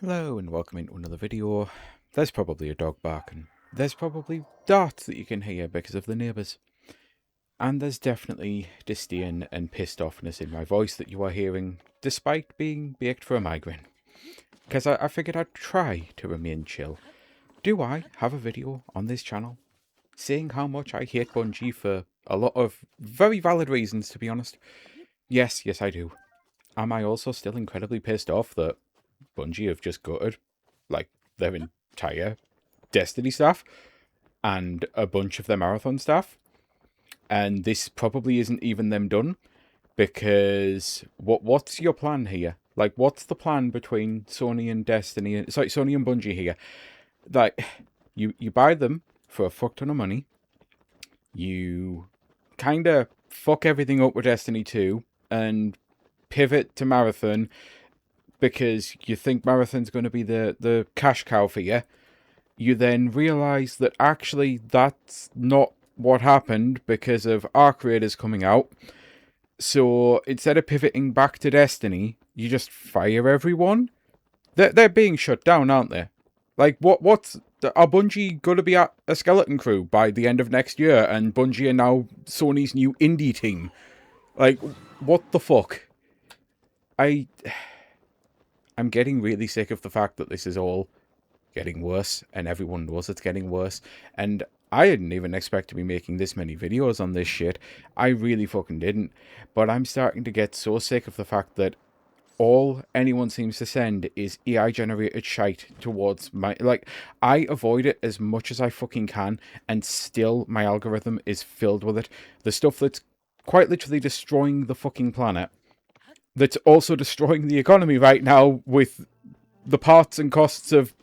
Hello and welcome into another video. There's probably a dog barking. There's probably darts that you can hear because of the neighbours. And there's definitely disdain and pissed offness in my voice that you are hearing, despite being baked for a migraine. Because I figured I'd try to remain chill. Do I have a video on this channel saying how much I hate Bungie for a lot of very valid reasons, to be honest? Yes, I do. Am I also still incredibly pissed off that Bungie have just gutted, like, their entire Destiny staff and a bunch of their Marathon staff? And this probably isn't even them done, because what's your plan here? Like, what's the plan between Sony and Sony and Bungie here? Like, you buy them for a fuck ton of money. You kind of fuck everything up with Destiny 2 and pivot to Marathon because you think Marathon's going to be the cash cow for you. You then realise that actually that's not what happened because of Arc Raiders coming out. So instead of pivoting back to Destiny, you just fire everyone. They're being shut down, aren't they? Like, are Bungie going to be at a skeleton crew by the end of next year, and Bungie are now Sony's new indie team? Like, what the fuck? I'm getting really sick of the fact that this is all getting worse, and everyone knows it's getting worse. And I didn't even expect to be making this many videos on this shit. I really fucking didn't. But I'm starting to get so sick of the fact that all anyone seems to send is AI generated shite towards my, like, I avoid it as much as I fucking can, and still my algorithm is filled with it. The stuff that's quite literally destroying the fucking planet, that's also destroying the economy right now with the parts and costs of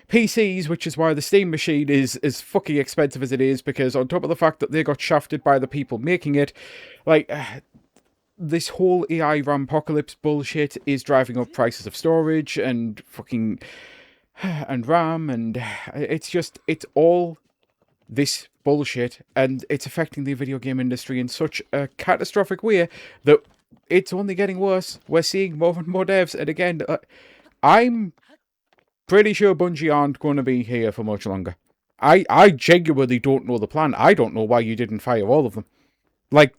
PCs, which is why the Steam machine is as fucking expensive as it is, because on top of the fact that they got shafted by the people making it, like, this whole AI RAM-pocalypse bullshit is driving up prices of storage and fucking and RAM, and it's all this bullshit, and it's affecting the video game industry in such a catastrophic way that it's only getting worse. We're seeing more and more devs, and again, I'm pretty sure Bungie aren't going to be here for much longer. I genuinely don't know the plan. I don't know why you didn't fire all of them. Like,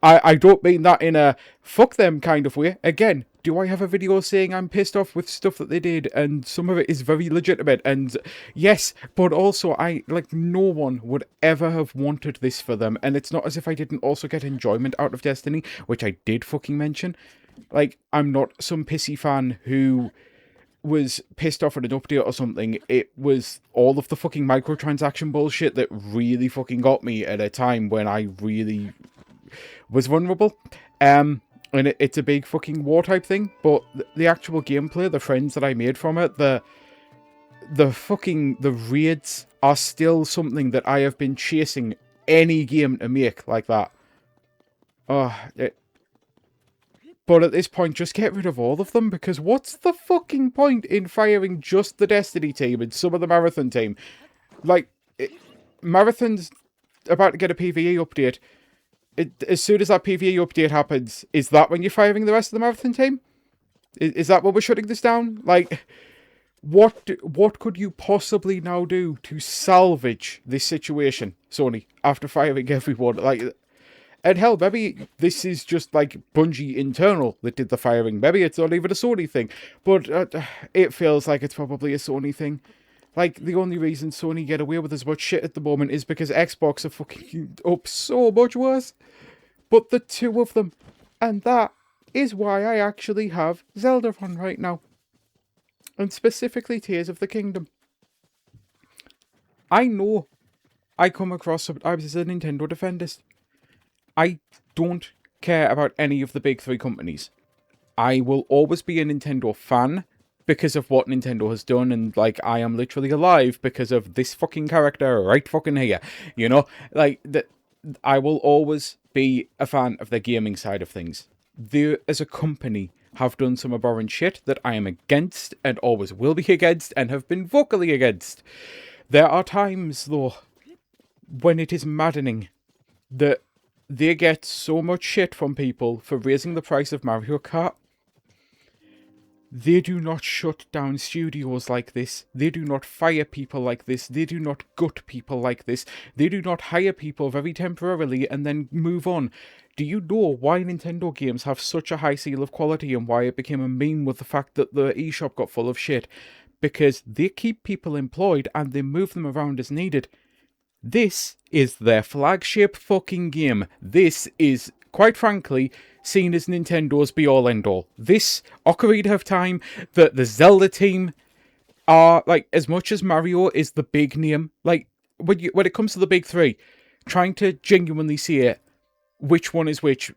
I don't mean that in a fuck them kind of way. Again, do I have a video saying I'm pissed off with stuff that they did, and some of it is very legitimate, and yes, but also no one would ever have wanted this for them, and it's not as if I didn't also get enjoyment out of Destiny, which I did fucking mention. Like, I'm not some pissy fan who was pissed off at an update or something. It was all of the fucking microtransaction bullshit that really fucking got me at a time when I really was vulnerable. And it's a big fucking war type thing, but the actual gameplay, the friends that I made from it, the raids are still something that I have been chasing any game to make like that. But at this point, just get rid of all of them, because what's the fucking point in firing just the Destiny team and some of the Marathon team? Like, Marathon's about to get a PvE update. As soon as that PvE update happens, is that when you're firing the rest of the Marathon team? Is that when we're shutting this down? Like, what could you possibly now do to salvage this situation, Sony, after firing everyone? Like, and hell, maybe this is just like Bungie internal that did the firing. Maybe it's not even a Sony thing. But it feels like it's probably a Sony thing. Like, the only reason Sony get away with as much shit at the moment is because Xbox are fucking up so much worse. But the two of them. And that is why I actually have Zelda on right now. And specifically Tears of the Kingdom. I know I come across I was a Nintendo defendist. I don't care about any of the big three companies. I will always be a Nintendo fan because of what Nintendo has done, and, like, I am literally alive because of this fucking character right fucking here. You know? Like, I will always be a fan of the gaming side of things. They, as a company, have done some abhorrent shit that I am against and always will be against and have been vocally against. There are times, though, when it is maddening that they get so much shit from people for raising the price of Mario Kart. They do not shut down studios like this. They do not fire people like this. They do not gut people like this. They do not hire people very temporarily and then move on. Do you know why Nintendo games have such a high seal of quality and why it became a meme with the fact that the eShop got full of shit? Because they keep people employed and they move them around as needed. This is their flagship fucking game. This is, quite frankly, seen as Nintendo's be-all end-all. This, Ocarina of Time, the Zelda team are, like, as much as Mario is the big name, like, when it comes to the big three, trying to genuinely see it, which one is which,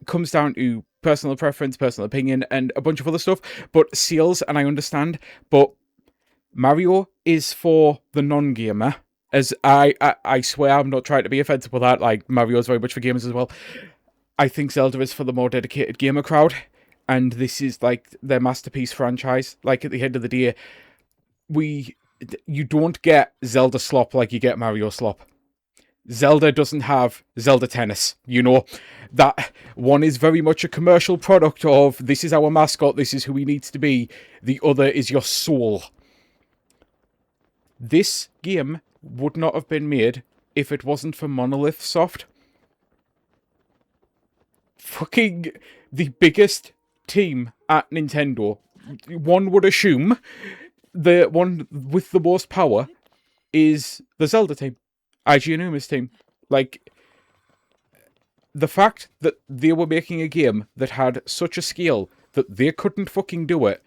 comes down to personal preference, personal opinion, and a bunch of other stuff, but sales, and I understand, but Mario is for the non-gamer, as I swear I'm not trying to be offensive with that, like, Mario's very much for gamers as well. I think Zelda is for the more dedicated gamer crowd, and this is like their masterpiece franchise. Like at the end of the day, you don't get Zelda slop like you get Mario slop. Zelda doesn't have Zelda tennis, you know. That one is very much a commercial product of this is our mascot, this is who he needs to be. The other is your soul. This game would not have been made if it wasn't for Monolith Soft. Fucking the biggest team at Nintendo. One would assume the one with the most power is the Zelda team. IG Inuma's team. Like, the fact that they were making a game that had such a scale that they couldn't fucking do it,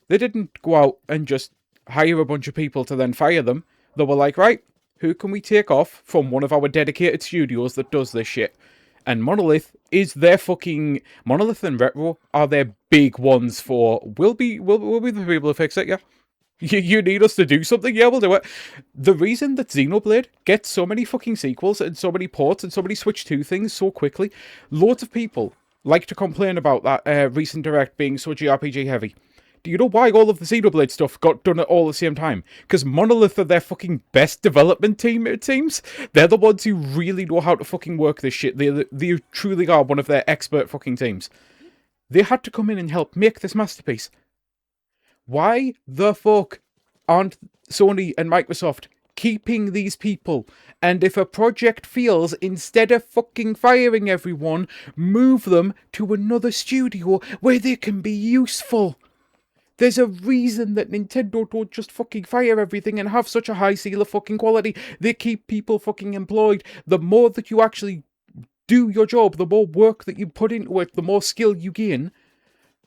they didn't go out and just hire a bunch of people to then fire them. They were like, right, who can we take off from one of our dedicated studios that does this shit? And Monolith is their fucking... Monolith and Retro are their big ones for... We'll be the people to fix it, yeah. You need us to do something? Yeah, we'll do it. The reason that Xenoblade gets so many fucking sequels and so many ports and so many Switch 2 things so quickly, loads of people like to complain about that recent Direct being so JRPG heavy. Do you know why all of the Xenoblade stuff got done at all the same time? Because Monolith are their fucking best development team, it seems. They're the ones who really know how to fucking work this shit. They truly are one of their expert fucking teams. They had to come in and help make this masterpiece. Why the fuck aren't Sony and Microsoft keeping these people? And if a project fails, instead of fucking firing everyone, move them to another studio where they can be useful. There's a reason that Nintendo don't just fucking fire everything and have such a high seal of fucking quality. They keep people fucking employed. The more that you actually do your job, the more work that you put into it, the more skill you gain.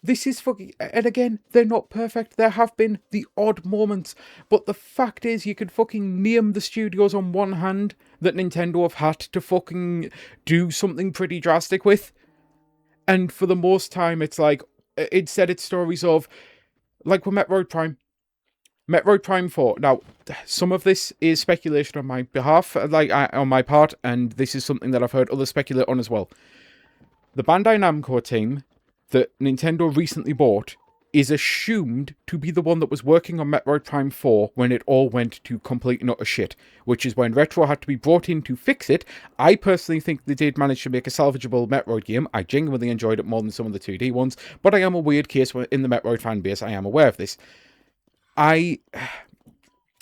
This is fucking... And again, they're not perfect. There have been the odd moments. But the fact is, you could fucking name the studios on one hand that Nintendo have had to fucking do something pretty drastic with. And for the most time, it's like... Instead, it's stories of... Like with Metroid Prime. Metroid Prime 4. Now, some of this is speculation on my behalf, on my part, and this is something that I've heard others speculate on as well. The Bandai Namco team that Nintendo recently bought is assumed to be the one that was working on Metroid Prime 4 when it all went to complete and utter shit, which is when Retro had to be brought in to fix it. I personally think they did manage to make a salvageable Metroid game. I genuinely enjoyed it more than some of the 2D ones, but I am a weird case in the Metroid fan base. I am aware of this. I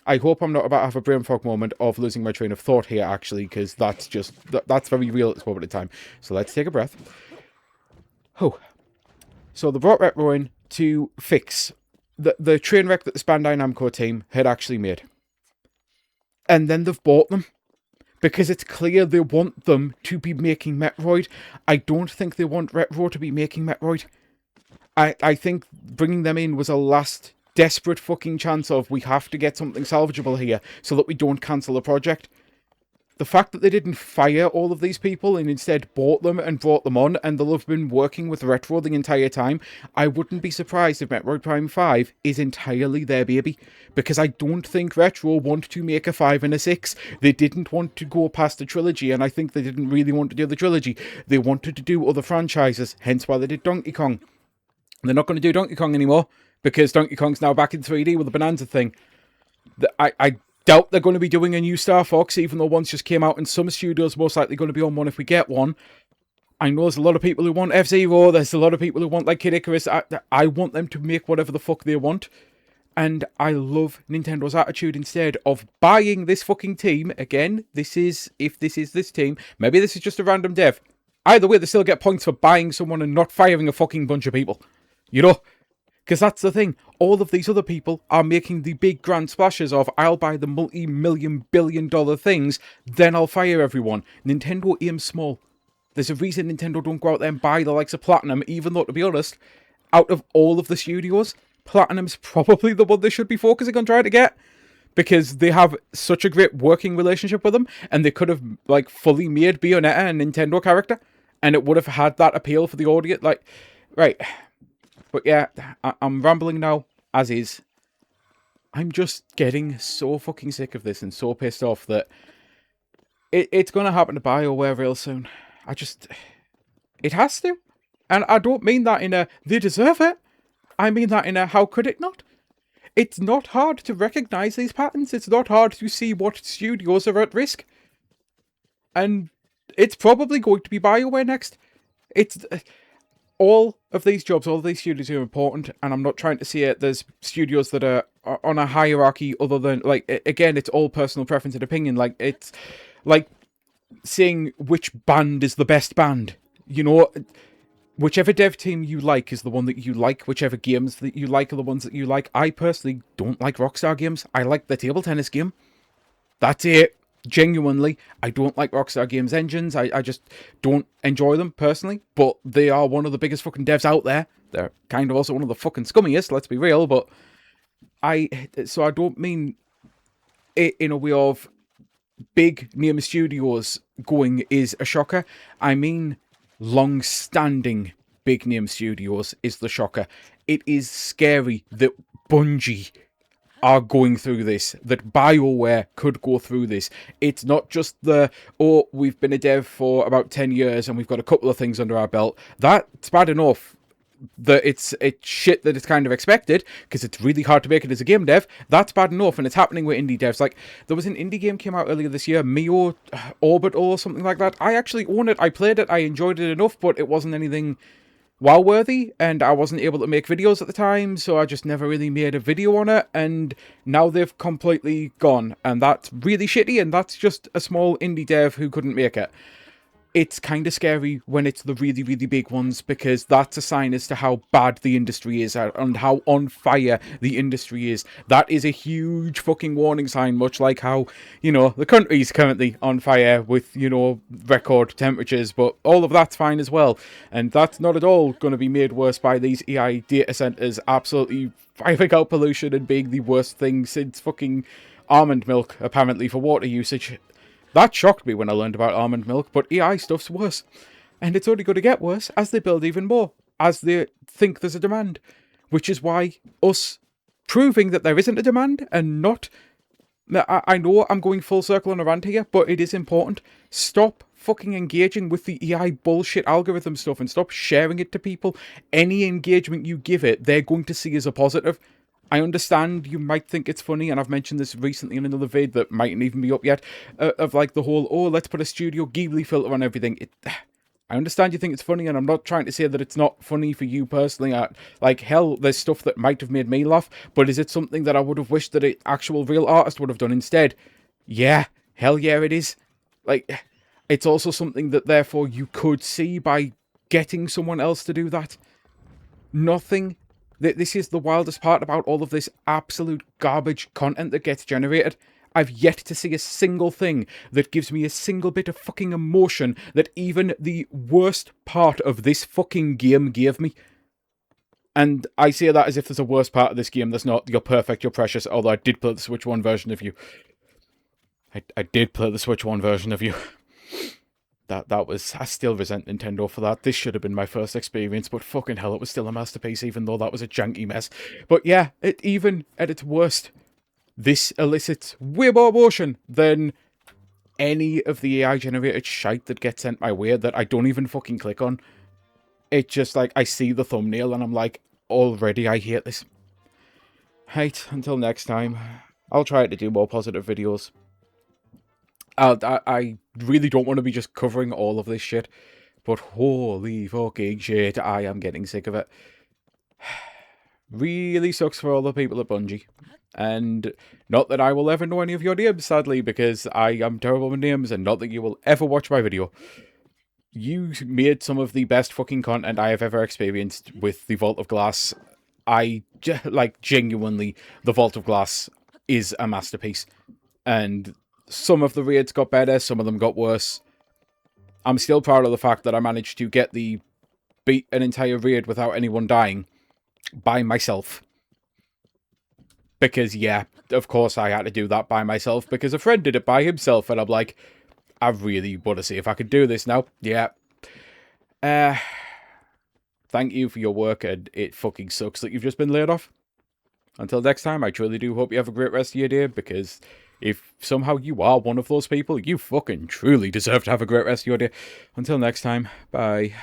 hope I'm not about to have a brain fog moment of losing my train of thought here, actually, because that's very real at this moment in time. So let's take a breath. Oh. So they brought Retro in to fix the train wreck that the Bandai Namco team had actually made. And then they've bought them. Because it's clear they want them to be making Metroid. I don't think they want Retro to be making Metroid. I think bringing them in was a last desperate fucking chance of we have to get something salvageable here so that we don't cancel the project. The fact that they didn't fire all of these people and instead bought them and brought them on, and they'll have been working with Retro the entire time, I wouldn't be surprised if Metroid Prime 5 is entirely their baby. Because I don't think Retro want to make a 5 and a 6. They didn't want to go past the trilogy, and I think they didn't really want to do the trilogy. They wanted to do other franchises, hence why they did Donkey Kong. They're not going to do Donkey Kong anymore, because Donkey Kong's now back in 3D with the Bonanza thing. I doubt they're going to be doing a new Star Fox, even though one's just came out, and some studios most likely going to be on one if we get one. I know there's a lot of people who want F-Zero, there's a lot of people who want, like, Kid Icarus. I want them to make whatever the fuck they want. And I love Nintendo's attitude instead of buying this fucking team. Again, if this is this team, maybe this is just a random dev. Either way, they still get points for buying someone and not firing a fucking bunch of people. You know? Because that's the thing. All of these other people are making the big grand splashes of, I'll buy the multi-million billion-dollar things, then I'll fire everyone. Nintendo aims small. There's a reason Nintendo don't go out there and buy the likes of Platinum, even though, to be honest, out of all of the studios, Platinum's probably the one they should be focusing on trying to get. Because they have such a great working relationship with them, and they could have, like, fully made Bayonetta a Nintendo character, and it would have had that appeal for the audience. Like, right. But yeah, I'm rambling now, as is. I'm just getting so fucking sick of this and so pissed off that it's going to happen to BioWare real soon. It has to. And I don't mean that in a, they deserve it. I mean that in a, how could it not? It's not hard to recognise these patterns. It's not hard to see what studios are at risk. And it's probably going to be BioWare next. It's... all of these jobs, all of these studios are important, and I'm not trying to say it. There's studios that are on a hierarchy other than, like, again, it's all personal preference and opinion. Like, it's like saying which band is the best band. You know, whichever dev team you like is the one that you like. Whichever games that you like are the ones that you like. I personally don't like Rockstar games. I like the table tennis game. That's it. Genuinely, I don't like Rockstar Games engines. I just don't enjoy them, personally. But they are one of the biggest fucking devs out there. They're kind of also one of the fucking scummiest, let's be real. But I don't mean it in a way of big name studios going is a shocker. I mean long-standing big name studios is the shocker. It is scary that Bungie are going through this, that BioWare could go through this. It's not just the, oh, we've been a dev for about 10 years and we've got a couple of things under our belt. That's bad enough. That it's shit that it's kind of expected, because it's really hard to make it as a game dev. That's bad enough, and it's happening with indie devs. Like, there was an indie game came out earlier this year, Mio Orbital or something like that. I actually own it, I played it, I enjoyed it enough, but it wasn't anything wow-worthy, and I wasn't able to make videos at the time, so I just never really made a video on it, and now they've completely gone, and that's really shitty, and that's just a small indie dev who couldn't make it. It's kind of scary when it's the really, really big ones, because that's a sign as to how bad the industry is and how on fire the industry is. That is a huge fucking warning sign, much like how, you know, the country's currently on fire with, you know, record temperatures, but all of that's fine as well. And that's not at all going to be made worse by these AI data centers absolutely firing out pollution and being the worst thing since fucking almond milk, apparently, for water usage. That shocked me when I learned about almond milk, but AI stuff's worse. And it's only going to get worse as they build even more, as they think there's a demand. Which is why us proving that there isn't a demand and not... I know I'm going full circle on a rant here, but it is important. Stop fucking engaging with the AI bullshit algorithm stuff and stop sharing it to people. Any engagement you give it, they're going to see as a positive. I understand you might think it's funny, and I've mentioned this recently in another vid that mightn't even be up yet, of like the whole, oh, let's put a Studio Ghibli filter on everything. I understand you think it's funny, and I'm not trying to say that it's not funny for you personally. Like, hell, there's stuff that might have made me laugh, but is it something that I would have wished that an actual real artist would have done instead? Yeah, hell yeah it is. Like, it's also something that therefore you could see by getting someone else to do that. Nothing. This is the wildest part about all of this absolute garbage content that gets generated. I've yet to see a single thing that gives me a single bit of fucking emotion that even the worst part of this fucking game gave me. And I say that as if there's a worse part of this game that's not, you're perfect, you're precious, although I did play the Switch 1 version of you. I did play the Switch 1 version of you. That was... I still resent Nintendo for that. This should have been my first experience, but fucking hell, it was still a masterpiece, even though that was a janky mess. But yeah, even at its worst, this elicits way more emotion than any of the AI-generated shite that gets sent my way that I don't even fucking click on. It just, like, I see the thumbnail and I'm like, already I hate this. Right, until next time, I'll try to do more positive videos. I really don't want to be just covering all of this shit, But holy fucking shit, I am getting sick of it. Really sucks for all the people at Bungie. And not that I will ever know any of your names, sadly, because I am terrible with names, and not that you will ever watch my video. You made some of the best fucking content I have ever experienced with the Vault of Glass. Genuinely, the Vault of Glass is a masterpiece. And some of the raids got better, some of them got worse. I'm still proud of the fact that I managed to beat an entire raid without anyone dying by myself. Because, yeah, of course I had to do that by myself, because a friend did it by himself, and I'm like, I really want to see if I could do this now. Yeah. Thank you for your work, and it fucking sucks that you've just been laid off. Until next time, I truly do hope you have a great rest of your day, because if somehow you are one of those people, you fucking truly deserve to have a great rest of your day. Until next time, bye.